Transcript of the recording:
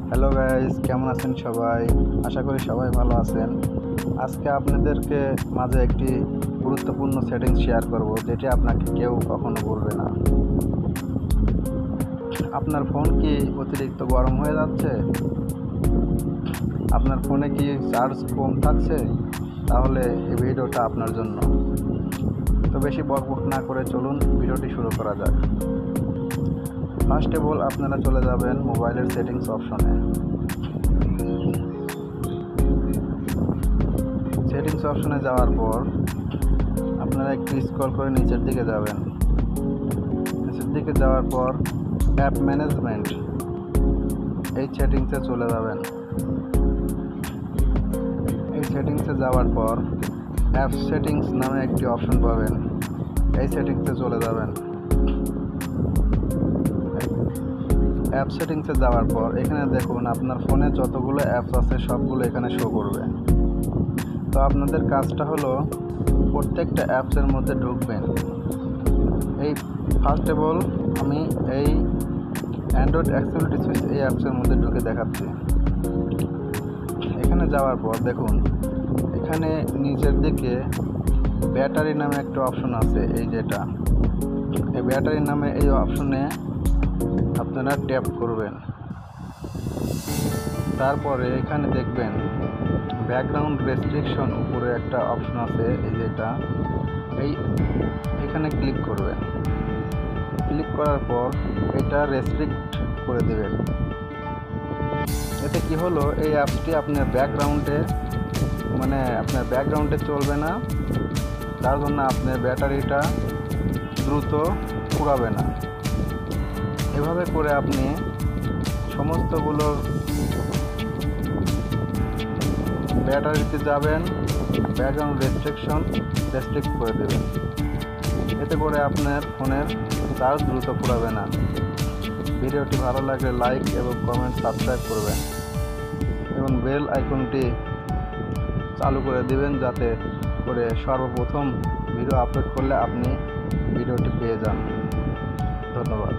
Hello guys, কেমন আছেন সবাই? আশা করি সবাই ভালো আছেন। আজকে আপনাদেরকে মাঝে একটি গুরুত্বপূর্ণ সেটিংস শেয়ার করব, যেটি আপনাকে কেউ কখনো বলবে না। আপনার ফোন কি অতিরিক্ত গরম হয়ে যাচ্ছে? আপনার ফোনে কি চার্জ কম থাকছে? তাহলে এই ভিডিওটা আপনার জন্য। তো বেশি বকবক না করে চলুন ভিডিওটি শুরু করা যাক। ফার্স্ট অফ অল আপনারা চলে যাবেন মোবাইলের সেটিংস অপশনে। সেটিংস অপশনে যাওয়ার পর আপনারা একটু স্ক্রল করে নিচের দিকে যাবেন। নিচের দিকে যাওয়ার পর অ্যাপ ম্যানেজমেন্ট এই সেটিংসে চলে যাবেন। এই সেটিংসে যাওয়ার পর অ্যাপ সেটিংস নামে একটি অপশন পাবেন। এই সেটিংসে চলে যাবেন। অ্যাপ সেটিংসে যাওয়ার পর এখানে দেখুন আপনার ফোনে যতগুলো অ্যাপস আছে সবগুলো এখানে শো করবে। তো আপনাদের কাজটা হলো প্রত্যেকটা অ্যাপসের মধ্যে ঢুকবেন। এই ফার্স্ট অফ অল আমি এই অ্যান্ড্রয়েড অ্যাক্সেসিবিলিটি সুইচ এই অ্যাপসের মধ্যে ঢুকে দেখাচ্ছি। এখানে যাওয়ার পর দেখুন এখানে নিচের দিকে ব্যাটারি নামে একটা অপশন আছে। এই ব্যাটারি নামে এই অপশনে আপনারা ট্যাপ করবেন। তারপরে এখানে দেখবেন ব্যাকগ্রাউন্ড রেস্ট্রিকশন উপরে একটা অপশন আছে, এখানে ক্লিক করবেন। ক্লিক করার পর এটা রেস্ট্রিক্ট করে দেবেন। এতে কি হলো, এই অ্যাপসটি আপনার ব্যাকগ্রাউন্ডে চলবে না, তার জন্য আপনার ব্যাটারিটা দ্রুত ফুরাবে না। এভাবে করে আপনি সমস্তগুলোর ব্যাটারিতে যাবেন, ব্যাকগ্রাউন্ড রেস্ট্রিক্ট করে দেবেন। এতে করে আপনার ফোনের চার্জ দ্রুত ফুরাবে না। ভিডিওটি ভালো লাগলে লাইক এবং কমেন্ট সাবস্ক্রাইব করবেন এবং বেল আইকনটি চালু করে দিবেন, যাতে করে সর্বপ্রথম ভিডিও আপলোড করলে আপনি ভিডিওটি পেয়ে যান। ধন্যবাদ।